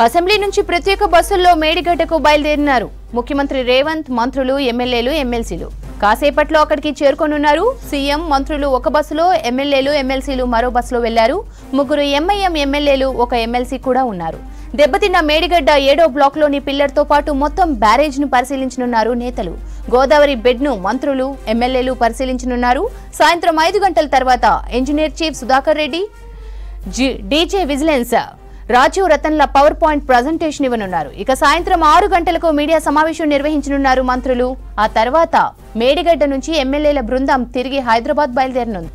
Assembly నుంచి ప్రత్యేక బస్సుల్లో మేడిగడ్డకు బయలుదేరినారు ముఖ్యమంత్రి రేవంత్, మంత్రులు, ఎమ్మెల్యేలు, ఎమ్మెల్సీలు. కాసేపట్లో అక్కడికి చేరుకోనున్నారు. సీఎం, మంత్రులు ఒక బస్సులో, ఎమ్మెల్యేలు, ఎమ్మెల్సీలు మరో బస్సులో వెళ్లారు. ముగ్గురు ఎంఐఎం ఎమ్మెల్యేలు, ఒక ఎమ్మెల్సీ కూడా ఉన్నారు. దెబ్బతిన్న మేడిగడ్డ 7వ బ్లాక్లోని పిల్లర్తో పాటు మొత్తం బ్యారేజ్ను పరిశీలించనున్నారు నేతలు. గోదావరి బెడ్ను మంత్రులు, ఎమ్మెల్యేలు పరిశీలించనున్నారు. సాయంత్రం 5 గంటల తర్వాత engineer chief Sudhakar Reddy, DG vigilance Rajiv రతన్ల పవర్ పాయింట్ ప్రజెంటేషన్ ఇవ్వనున్నారు. ఇక సాయంత్రం 6 గంటలకు మీడియా సమావేశం నిర్వహించనున్నారు మంత్రులు. ఆ తర్వాత మేడిగడ్డ నుంచి ఎమ్మెల్యేల బృందం తిరిగి హైదరాబాద్ బయలుదేరనుంది.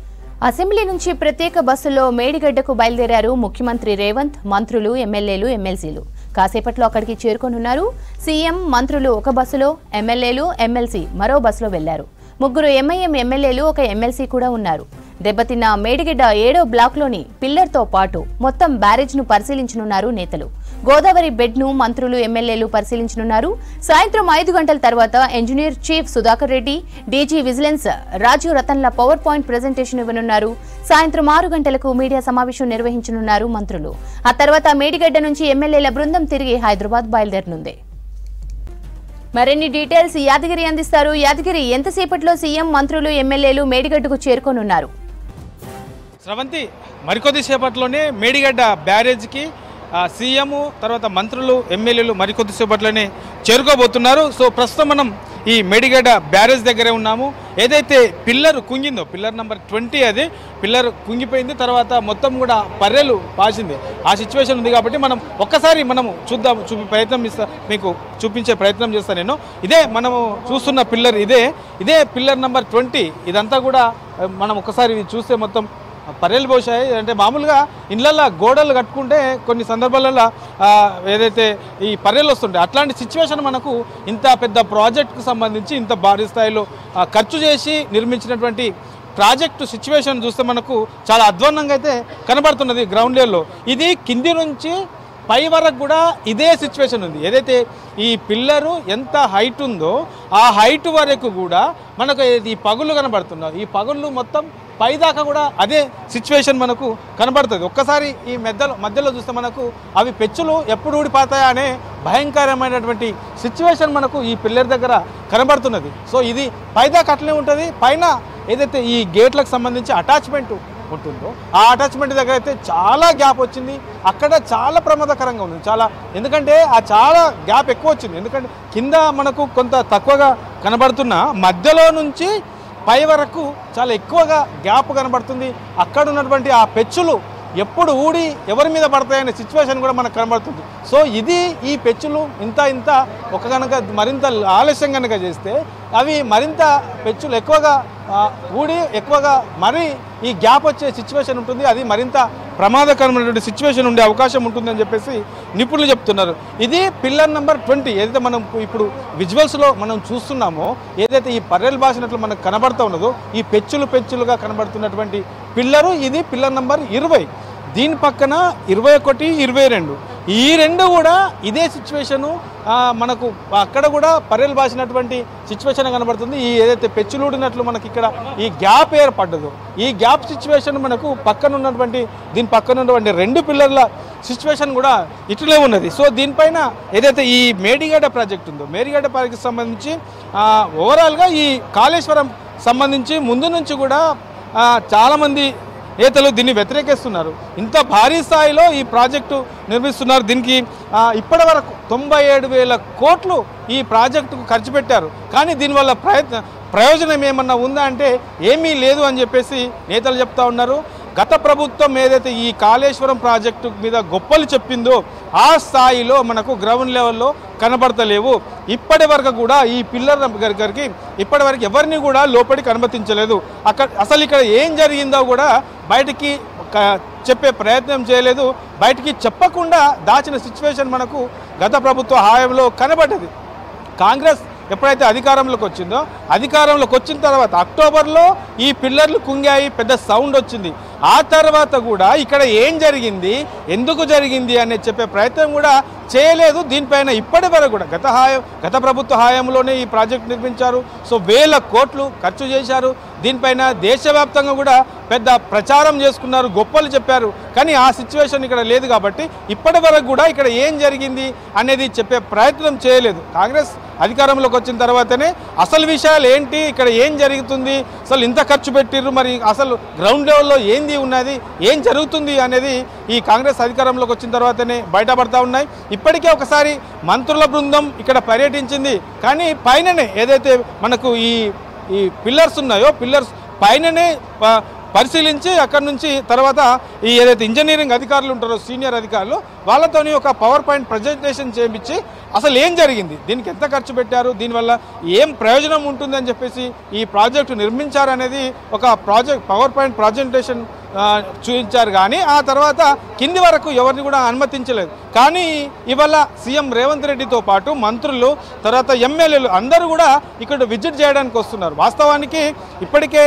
అసెంబ్లీ నుంచి ప్రత్యేక బస్సుల్లో మేడిగడ్డకు బయలుదేరారు ముఖ్యమంత్రి రేవంత్, మంత్రులు, ఎమ్మెల్యేలు, ఎమ్మెల్సీలు. కాసేపట్లో అక్కడికి చేరుకోనున్నారు. సీఎం, మంత్రులు ఒక బస్సులో, ఎమ్మెల్యేలు, ఎమ్మెల్సీ మరో బస్సులో వెళ్లారు. ముగ్గురు ఎంఐఎం ఎమ్మెల్యేలు, ఒక ఎమ్మెల్సీ కూడా ఉన్నారు. దెబ్బతిన్న మేడిగడ్డ 7వ బ్లాక్లోని పిల్లర్తో పాటు మొత్తం బ్యారేజ్ను పరిశీలించనున్నారు నేతలు. గోదావరి బెడ్ను మంత్రులు, ఎమ్మెల్యేలు పరిశీలించనున్నారు. సాయంత్రం 5 గంటల తర్వాత engineer chief Sudhakar Reddy, DG vigilance Rajiv రతన్ల పవర్ పాయింట్ ప్రజెంటేషన్ ఇవ్వనున్నారు. సాయంత్రం 6 గంటలకు మీడియా సమావేశం నిర్వహించనున్నారు మంత్రులు. ఆ తర్వాత మేడిగడ్డ నుంచి ఎమ్మెల్యేల బృందం తిరిగి హైదరాబాద్ బయలుదేరనుంది. మరిన్ని డీటెయిల్స్ యాదగిరి అందిస్తారు. యాదగిరి, ఎంతసేపట్లో సీఎం, మంత్రులు, ఎమ్మెల్యేలు మేడిగడ్డకు చేరుకోనున్నారు? స్రవంతి, మరికొద్ది సేపట్లోనే మేడిగడ్డ బ్యారేజ్కి సీఎం, తర్వాత మంత్రులు, ఎమ్మెల్యేలు మరికొద్ది సేపట్లోనే చేరుకోబోతున్నారు. సో ప్రస్తుతం మనం ఈ మేడిగడ్డ బ్యారేజ్ దగ్గరే ఉన్నాము. ఏదైతే పిల్లర్ కుంగిందో, పిల్లర్ నెంబర్ 20, అది పిల్లర్ కుంగిపోయింది. తర్వాత మొత్తం కూడా పర్రెలు పాసింది. ఆ సిచ్యువేషన్ ఉంది కాబట్టి మనం ఒక్కసారి మనము చూద్దాం, మీకు చూపించే ప్రయత్నం చేస్తాను నేను. ఇదే మనము చూస్తున్న పిల్లర్, ఇదే పిల్లర్ నెంబర్ 20. ఇదంతా కూడా మనం ఒక్కసారి చూస్తే మొత్తం పర్రెలు పోసాయి. అంటే మామూలుగా ఇళ్ళల్లో గోడలు కట్టుకుంటే కొన్ని సందర్భాలలో ఏదైతే ఈ పర్రెలు వస్తుంటాయి, అట్లాంటి సిచ్యువేషన్ మనకు ఇంత పెద్ద ప్రాజెక్టుకు సంబంధించి ఇంత భారీ స్థాయిలో ఖర్చు చేసి నిర్మించినటువంటి ప్రాజెక్టు సిచ్యువేషన్ చూస్తే మనకు చాలా అధ్వాన్నంగా అయితే కనబడుతున్నది గ్రౌండ్ లెవెల్లో. ఇది కింది నుంచి పై వరకు కూడా ఇదే సిచ్యువేషన్ ఉంది. ఏదైతే ఈ పిల్లరు ఎంత హైట్ ఉందో ఆ హైట్ వరకు కూడా మనకు ఈ పగుళ్ళు కనబడుతున్నాయి. ఈ పగుళ్ళు మొత్తం పైదాకా కూడా అదే సిచ్యువేషన్ మనకు కనబడుతుంది. ఒక్కసారి ఈ మధ్యలో చూస్తే మనకు అవి పెచ్చులు ఎప్పుడు ఊడిపోతాయా అనే భయంకరమైనటువంటి సిచ్యువేషన్ మనకు ఈ పిల్లర్ దగ్గర కనబడుతున్నది. సో ఇది పైదాకా అట్లనే ఉంటుంది. పైన ఏదైతే ఈ గేట్లకు సంబంధించి అటాచ్మెంట్ ఉంటుందో ఆ అటాచ్మెంట్ దగ్గర అయితే చాలా గ్యాప్ వచ్చింది. అక్కడ చాలా ప్రమాదకరంగా ఉంది. ఎందుకంటే చాలా గ్యాప్ ఎక్కువ వచ్చింది. ఎందుకంటే కింద మనకు కొంత తక్కువగా కనబడుతున్న మధ్యలో నుంచి పై వరకు చాలా ఎక్కువగా గ్యాప్ కనబడుతుంది. అక్కడ ఉన్నటువంటి ఆ పెచ్చులు ఎప్పుడు ఊడి ఎవరి మీద పడతాయనే సిచ్యువేషన్ కూడా మనకు కనబడుతుంది. సో ఈ పెచ్చులు ఇంత ఒక కనుక మరింత ఆలస్యం కనుక చేస్తే అవి మరింత పెచ్చులు ఎక్కువగా ఊడి ఎక్కువగా మరీ ఈ గ్యాప్ వచ్చే సిచ్యువేషన్ ఉంటుంది. అది మరింత ప్రమాదకరమైనటువంటి సిచ్యువేషన్ ఉండే అవకాశం ఉంటుందని చెప్పేసి నిపుణులు చెప్తున్నారు. ఇది పిల్లర్ నెంబర్ 20. ఏదైతే మనం ఇప్పుడు విజువల్స్లో మనం చూస్తున్నామో, ఏదైతే ఈ పర్రెలు బాసినట్లు మనకు కనబడుతూ ఉన్నదో ఈ పెచ్చులుగా కనబడుతున్నటువంటి పిల్లరు, ఇది పిల్లర్ నెంబర్ 20. దీని పక్కన 21, 22 ఈ రెండు కూడా ఇదే సిచ్యువేషను. మనకు అక్కడ కూడా పర్రెలు బాసినటువంటి సిచ్యువేషన్ కనబడుతుంది. ఈ ఏదైతే పెచ్చులూడినట్లు మనకి ఇక్కడ ఈ గ్యాప్ ఏర్పడ్డదో ఈ గ్యాప్ సిచ్యువేషన్ మనకు దీని పక్కన ఉన్నటువంటి 2 పిల్లర్ల సిచ్యువేషన్ కూడా ఇట్లే ఉన్నది. సో దీనిపైన ఏదైతే ఈ మేడిగడ్డ ప్రాజెక్ట్ ఉందో, మేడిగడ్డ ప్రాజెక్ట్కి సంబంధించి ఓవరాల్గా ఈ కాళేశ్వరం సంబంధించి ముందు నుంచి కూడా చాలామంది నేతలు దీన్ని వ్యతిరేకిస్తున్నారు. ఇంత భారీ స్థాయిలో ఈ ప్రాజెక్టు నిర్మిస్తున్నారు. దీనికి ఇప్పటి వరకు 97,000 కోట్లు ఈ ప్రాజెక్టుకు ఖర్చు పెట్టారు. కానీ దీనివల్ల ప్రయోజనం ఏమన్నా ఉందా అంటే ఏమీ లేదు అని చెప్పేసి నేతలు చెప్తా ఉన్నారు. గత ప్రభుత్వం ఏదైతే ఈ కాళేశ్వరం ప్రాజెక్టు మీద గొప్పలు చెప్పిందో ఆ స్థాయిలో మనకు గ్రౌండ్ లెవెల్లో కనబడతలేవు. ఇప్పటి వరకు కూడా ఈ పిల్లర్ దగ్గరికి ఇప్పటి వరకు ఎవరిని కూడా లోపలికి అనుమతించలేదు. అసలు ఇక్కడ ఏం జరిగిందో కూడా బయటికి చెప్పే ప్రయత్నం చేయలేదు. బయటికి చెప్పకుండా దాచిన సిచ్యువేషన్ మనకు గత ప్రభుత్వ హయాంలో కనబడ్డది. కాంగ్రెస్ ఎప్పుడైతే అధికారంలోకి వచ్చిన తర్వాత అక్టోబర్లో ఈ పిల్లర్లు కుంగాయి, పెద్ద సౌండ్ వచ్చింది. ఆ తర్వాత కూడా ఇక్కడ ఏం జరిగింది, ఎందుకు జరిగింది అనే చెప్పే ప్రయత్నం కూడా చేయలేదు. దీనిపైన ఇప్పటి వరకు కూడా గత ప్రభుత్వ హయాంలోనే ఈ ప్రాజెక్ట్ నిర్మించారు. సో 1,000 కోట్లు ఖర్చు చేశారు. దీనిపైన దేశవ్యాప్తంగా కూడా పెద్ద ప్రచారం చేసుకున్నారు, గొప్పలు చెప్పారు. కానీ ఆ సిచ్యువేషన్ ఇక్కడ లేదు కాబట్టి ఇప్పటి వరకు కూడా ఇక్కడ ఏం జరిగింది అనేది చెప్పే ప్రయత్నం చేయలేదు. కాంగ్రెస్ అధికారంలోకి వచ్చిన తర్వాతనే అసలు విషయాలు ఏంటి, ఇక్కడ ఏం జరుగుతుంది, అసలు ఇంత ఖర్చు పెట్టిర్రు, మరి అసలు గ్రౌండ్ లెవెల్లో ఏంది ఉన్నది, ఏం జరుగుతుంది అనేది ఈ కాంగ్రెస్ అధికారంలోకి వచ్చిన తర్వాతనే బయటపడతా ఉన్నాయి. ఇప్పటికే ఒకసారి మంత్రుల బృందం ఇక్కడ పర్యటించింది, కానీ పైననే ఏదైతే మనకు ఈ పిల్లర్స్ ఉన్నాయో పిల్లర్స్ పైననే పరిశీలించి అక్కడి నుంచి తర్వాత ఈ ఏదైతే ఇంజనీరింగ్ అధికారులు ఉంటారో సీనియర్ అధికారులు వాళ్ళతోని ఒక పవర్ పాయింట్ ప్రజెంటేషన్ చేయించి అసలు ఏం జరిగింది, దీనికి ఎంత ఖర్చు పెట్టారు, దీనివల్ల ఏం ప్రయోజనం ఉంటుందని చెప్పేసి ఈ ప్రాజెక్టు నిర్మించారనేది ఒక పవర్ పాయింట్ ప్రజెంటేషన్ చూపించారు. కానీ ఆ తర్వాత కింది వరకు ఎవరిని కూడా అనుమతించలేదు. కానీ ఇవాళ సీఎం రేవంత్ రెడ్డితో పాటు మంత్రులు తర్వాత ఎమ్మెల్యేలు అందరూ కూడా ఇక్కడ విజిట్ చేయడానికి వస్తున్నారు. వాస్తవానికి ఇప్పటికే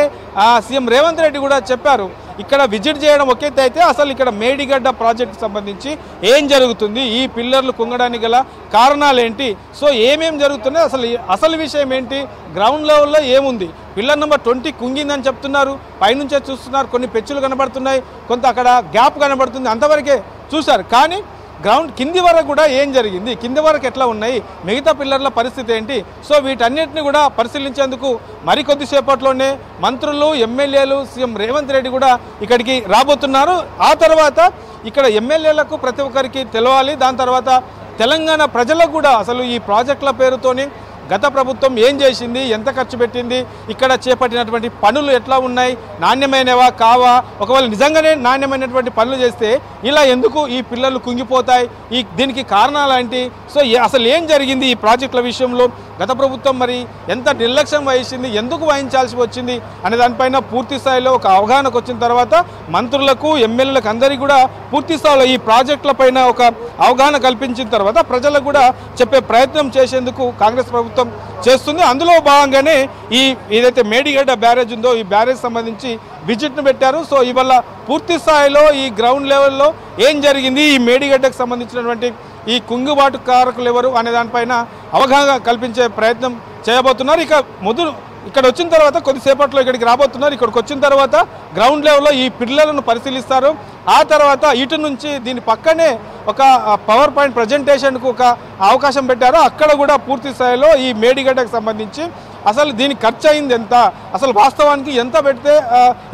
సీఎం రేవంత్ రెడ్డి కూడా చెప్పారు, ఇక్కడ విజిట్ చేయడం ఒక ఎత్తు అయితే అసలు ఇక్కడ మేడిగడ్డ ప్రాజెక్టుకు సంబంధించి ఏం జరుగుతుంది, ఈ పిల్లర్లు కుంగడానికి గల కారణాలు ఏంటి, సో ఏమేం జరుగుతున్నాయి, అసలు విషయం ఏంటి, గ్రౌండ్ లెవెల్లో ఏముంది, పిల్లర్ నెంబర్ 20 కుంగిందని చెప్తున్నారు, పైనుంచే చూస్తున్నారు, కొన్ని పెచ్చులు కనబడుతున్నాయి, కొంత అక్కడ గ్యాప్ కనబడుతుంది, అంతవరకే చూశారు. కానీ గ్రౌండ్ కింది వరకు కూడా ఏం జరిగింది, కింది వరకు ఎట్లా ఉన్నాయి, మిగతా పిల్లర్ల పరిస్థితి ఏంటి, సో వీటన్నిటిని కూడా పరిశీలించేందుకు మరికొద్దిసేపట్లోనే మంత్రులు ఎమ్మెల్యేలు సీఎం రేవంత్ రెడ్డి కూడా ఇక్కడికి రాబోతున్నారు. ఆ తర్వాత ఇక్కడ ఎమ్మెల్యేలకు ప్రతి ఒక్కరికి తెలవాలి, దాని తర్వాత తెలంగాణ ప్రజలకు కూడా అసలు ఈ ప్రాజెక్టుల పేరుతోని గత ప్రభుత్వం ఏం చేసింది, ఎంత ఖర్చు పెట్టింది, ఇక్కడ చేపట్టినటువంటి పనులు ఎట్లా ఉన్నాయి, నాణ్యమైనవా కావా, ఒకవేళ నిజంగానే నాణ్యమైనటువంటి పనులు చేస్తే ఇలా ఎందుకు ఈ పిల్లలు కుంగిపోతాయి, దీనికి కారణాలు ఏంటి, సో అసలు ఏం జరిగింది ఈ ప్రాజెక్టుల విషయంలో, గత ప్రభుత్వం మరి ఎంత నిర్లక్ష్యం వహించింది, ఎందుకు వహించాల్సి వచ్చింది అనే దానిపైన పూర్తి స్థాయిలో ఒక అవగాహనకు వచ్చిన తర్వాత మంత్రులకు ఎమ్మెల్యేలకు అందరికీ కూడా పూర్తి స్థాయిలో ఈ ప్రాజెక్టుల పైన ఒక అవగాహన కల్పించిన తర్వాత ప్రజలకు కూడా చెప్పే ప్రయత్నం చేసేందుకు కాంగ్రెస్ ప్రభుత్వం చేస్తుంది. అందులో భాగంగానే ఏదైతే మేడిగడ్డ బ్యారేజ్ ఉందో ఈ బ్యారేజ్ సంబంధించి విజిట్ను పెట్టారు. సో ఇవాళ పూర్తి స్థాయిలో ఈ గ్రౌండ్ లెవెల్లో ఏం జరిగింది, ఈ మేడిగడ్డకు సంబంధించినటువంటి ఈ కుంగుబాటు కారకులు ఎవరు అనే దానిపైన అవగాహన కల్పించే ప్రయత్నం చేయబోతున్నారు. ఇక్కడ వచ్చిన తర్వాత కొద్దిసేపట్లో ఇక్కడికి రాబోతున్నారు. ఇక్కడికి వచ్చిన తర్వాత గ్రౌండ్ లెవెల్లో ఈ పిల్లలను పరిశీలిస్తారు. ఆ తర్వాత ఇటు నుంచి దీని పక్కనే ఒక పవర్ పాయింట్ ప్రజెంటేషన్కు ఒక అవకాశం పెట్టారు. అక్కడ కూడా పూర్తి స్థాయిలో ఈ మేడిగడ్డకు సంబంధించి అసలు దీనికి ఖర్చు అయింది ఎంత, అసలు వాస్తవానికి ఎంత పెడితే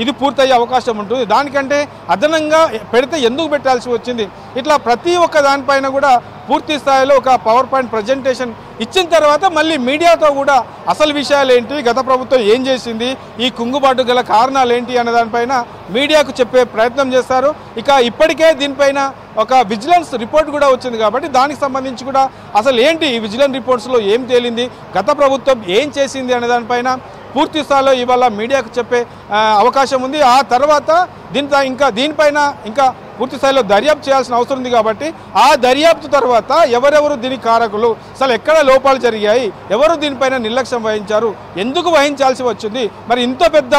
ఇది పూర్తయ్యే అవకాశం ఉంటుంది, దానికంటే అదనంగా పెడితే ఎందుకు పెట్టాల్సి వచ్చింది, ఇట్లా ప్రతి ఒక్క దానిపైన కూడా పూర్తి స్థాయిలో ఒక పవర్ పాయింట్ ప్రజెంటేషన్ ఇచ్చిన తర్వాత మళ్ళీ మీడియాతో కూడా అసలు విషయాలు ఏంటి, గత ప్రభుత్వం ఏం చేసింది, ఈ కుంగుబాటు గల కారణాలు ఏంటి అనే దానిపైన మీడియాకు చెప్పే ప్రయత్నం చేస్తారు. ఇక ఇప్పటికే దీనిపైన ఒక విజిలెన్స్ రిపోర్ట్ కూడా వచ్చింది కాబట్టి దానికి సంబంధించి కూడా అసలు ఏంటి ఈ విజిలెన్స్ రిపోర్ట్స్లో ఏం తేలింది, గత ప్రభుత్వం ఏం చేసింది అనే దానిపైన పూర్తి స్థాయిలో ఇవాళ మీడియాకు చెప్పే అవకాశం ఉంది. ఆ తర్వాత దీనిపైన ఇంకా పూర్తి స్థాయిలో దర్యాప్తు చేయాల్సిన అవసరం ఉంది కాబట్టి ఆ దర్యాప్తు తర్వాత ఎవరెవరు దీనికి కారకులు, అసలు ఎక్కడ లోపాలు జరిగాయి, ఎవరు దీనిపైన నిర్లక్ష్యం వహించారు, ఎందుకు వహించాల్సి వచ్చింది, మరి ఇంత పెద్ద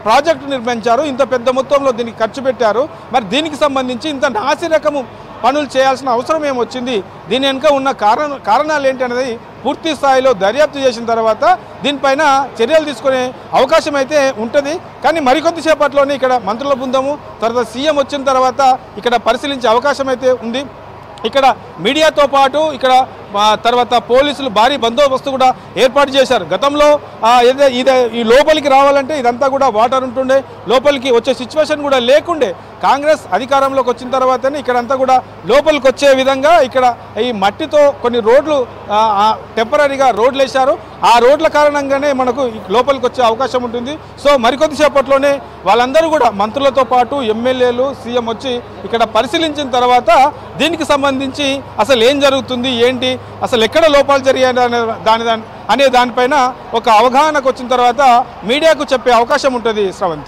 ప్రాజెక్టు నిర్మించారు, ఇంత పెద్ద మొత్తంలో దీనికి ఖర్చు పెట్టారు, మరి దీనికి సంబంధించి ఇంత నాసిరకము పనులు చేయాల్సిన అవసరం ఏమొచ్చింది, దీని వెనుక ఉన్న కారణాలు ఏంటి అనేది పూర్తి స్థాయిలో దర్యాప్తు చేసిన తర్వాత దీనిపైన చర్యలు తీసుకునే అవకాశం అయితే ఉంటుంది. కానీ మరికొద్దిసేపట్లోనే ఇక్కడ మంత్రుల బృందము తర్వాత సీఎం వచ్చిన తర్వాత ఇక్కడ పరిశీలించే అవకాశం అయితే ఉంది. ఇక్కడ మీడియాతో పాటు ఇక్కడ తర్వాత పోలీసులు భారీ బందోబస్తు కూడా ఏర్పాటు చేశారు. గతంలో ఈ లోపలికి రావాలంటే ఇదంతా కూడా వాటర్ ఉంటుండే, లోపలికి వచ్చే సిచ్యువేషన్ కూడా లేకుండే. కాంగ్రెస్ అధికారంలోకి వచ్చిన తర్వాతనే ఇక్కడంతా కూడా లోపలికి వచ్చే విధంగా ఇక్కడ ఈ మట్టితో కొన్ని రోడ్లు టెంపరీగా రోడ్లు వేశారు. ఆ రోడ్ల కారణంగానే మనకు లోపలికి వచ్చే అవకాశం ఉంటుంది. సో మరికొద్దిసేపట్లోనే వాళ్ళందరూ కూడా మంత్రులతో పాటు ఎమ్మెల్యేలు సీఎం వచ్చి ఇక్కడ పరిశీలించిన తర్వాత దీనికి సంబంధించి అసలు ఏం జరుగుతుంది ఏంటి, అసలు ఎక్కడ లోపాలు జరిగాయి అనే దానిపైన ఒక అవగాహనకు వచ్చిన తర్వాత మీడియాకు చెప్పే అవకాశం ఉంటుంది. శ్రవంతి.